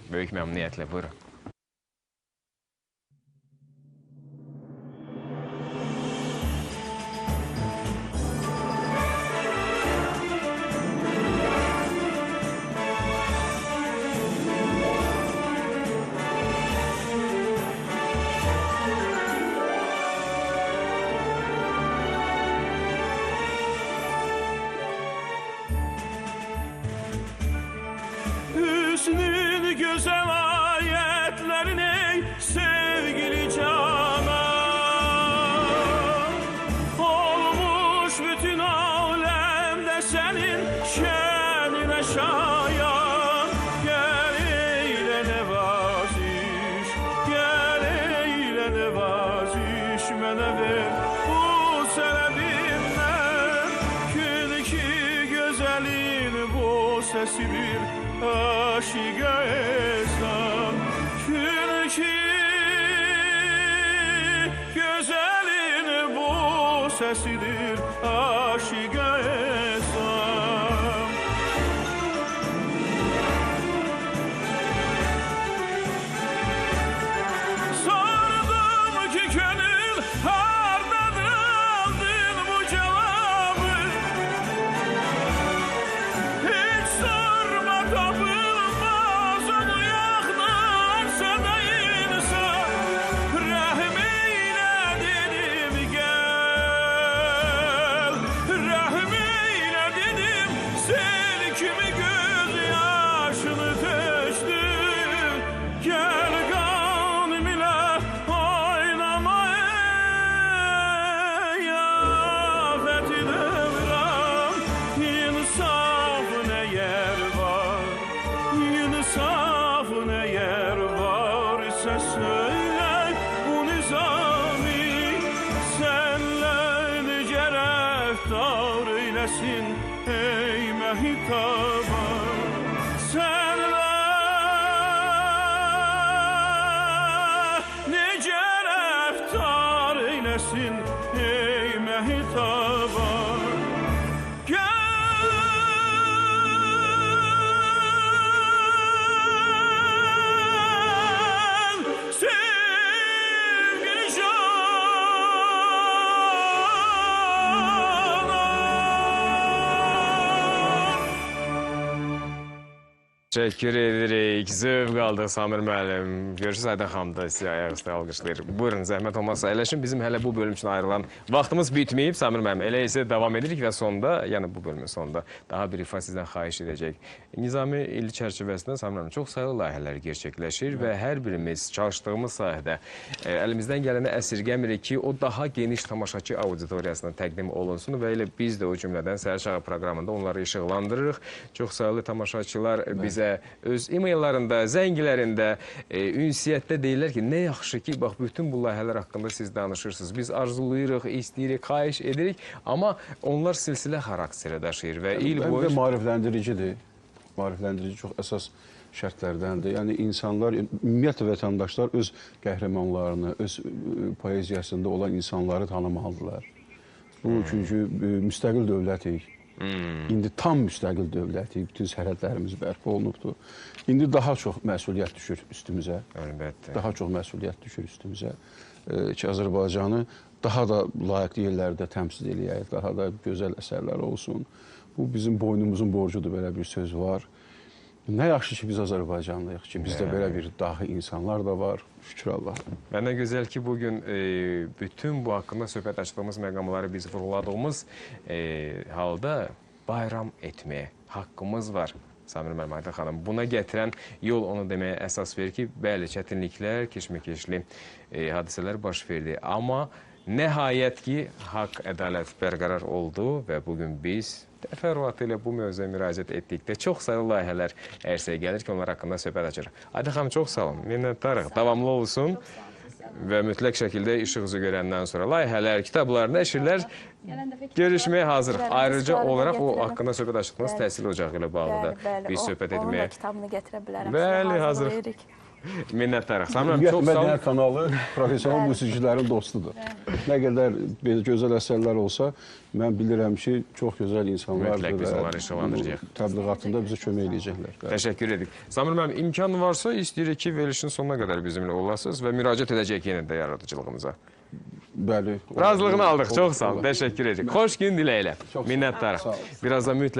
Böyük məmnuniyyətlə, buyurun. Hüsnün güzel ayetlerin ey sevgili canan, olmuş bütün alemde senin şenine şayan. Gel eyle nevaziş, gel eyle nevaziş, mene ver bu senedinden. Külki güzelin bu sesi bir aşık ezan, külki güzelin bu sesidir aşık ezan. Sardım ki gönül hardadır aldın bu cevabı, hiç sorma tapılmaz onu yaklarsa da insan. Rahm eyle dedim gel, rahm eyle dedim sel kimi göz yaşını tökdüm. Gel kanım ile oynama ey afeti devran. İnsafın eğer var, insafın eğer var ise söyle bu nizami. Senle nice reftar eylesin ey mehitaba. Senle nice reftar eylesin ey mehitaba. Teşekkür edirik. Zövq aldıq Samir müəllim. Görüşürüz Aydan xanım da sizi ayaqüstə alqışlayır. Buyurun, zəhmət olmazsa əyləşin. Bizim hələ bu bölüm üçün ayrılan vaxtımız bitməyib Samir müəllim. Elə isə davam edirik və sonda, yəni bu bölümün sonunda daha bir ifa sizdən xahiş edəcək. Nizami il çərçivəsində Samir müəllim çox sayılı layihələr gerçəkləşir və hər birimiz çalışdığımız sahədə əlimizdən gələni əsirgəmirik ki, o daha geniş tamaşaçı auditoriyasına təqdim olunsun və elə biz də o cümlədən Səhər Çağı proqramında onları işıqlandırırıq. Çox sayılı tamaşaçılar bizə öz e-maillərində, zəngilərində, ünsiyyətdə deyirlər ki, nə yaxşı ki, bax, bütün bu layihələr haqqında siz danışırsınız. Biz arzulayırıq, istəyirik, xahiş edirik, amma onlar silsilə xarakteri daşıyır və il boyu... Maarifləndiricidir. Maarifləndirici çox əsas şərtlərdəndir. Yəni, insanlar, ümumiyyətlə vətəndaşlar öz qəhrəmanlarını, öz poeziyasında olan insanları tanımalıdırlar. Bu, çünki müstəqil dövlətik. İndi tam müstəqil dövlətik, bütün sərhədlərimiz bərpa olunubdur. İndi daha çox məsuliyyət düşür üstümüzə. Əlbəttə. Daha çox məsuliyyət düşür üstümüzə ki, Azərbaycanı daha da layiqli yerlərdə təmsil eləyək, daha da gözəl əsərlər olsun. Bu, bizim boynumuzun borcudur, belə bir söz var. Nə yaxşı ki, biz Azərbaycanlıyıq ki, bizdə belə bir dahi insanlar da var, şükür Allah. Və nə gözəl ki, bugün bütün bu haqqında söhbət açdığımız məqamları biz vurguladığımız halda bayram etməyə haqqımız var. Samir müəllim, Aydan xanım, buna gətirən yol onu deməyə əsas verir ki, bəli, çətinliklər, keşməkeşli hadisələr baş verdi. Amma nəhayət ki, haqq, ədalət bərqərar oldu və bugün biz təfərrüatı ilə bu mövzuya müraciət etdikdə çox sayılı layihələr ərsəyə gəlir ki, onlar haqqında söhbət açır. Aydan xanım, çox sağ olun, minnətdarıq, davamlı olsun və mütləq şəkildə işıq üzü görəndən sonra layihələr, kitablar, nəşrlər görüşməyə hazırıq. Ayrıca olaraq o haqqında söhbət açdığınız təhsil ocağı ilə bağlı da biz söhbət etməyə... Onun da kitabını gətirə bilərəm. Bəli, hazırıq. Minnətdarıq. Samir müəllim, Ümumiyyətlə çox sağ olun. Mədəniyyət kanalı professional musiqiçilərin dostudur. Nə qədər belə gözəl əsərlər olsa, mən bilirəm ki, çox gözəl insanlardır Mütləq biz onları işıqlandıracağıq. təbliğatında bizə kömək edəcəklər. Təşəkkür edirik. Samir müəllim, imkan varsa istəyirik ki, verilişin sonuna qədər bizimlə olasınız və müraciət edəcəyik yenə də yaradıcılığımıza. Bəli. Razılığını aldıq. Çox sağ olun. Təşəkkür edirik. Xoş gün diləyilə. Çox sağ olun. Minnətdarıq. Sağ olun. Birazdan mütləq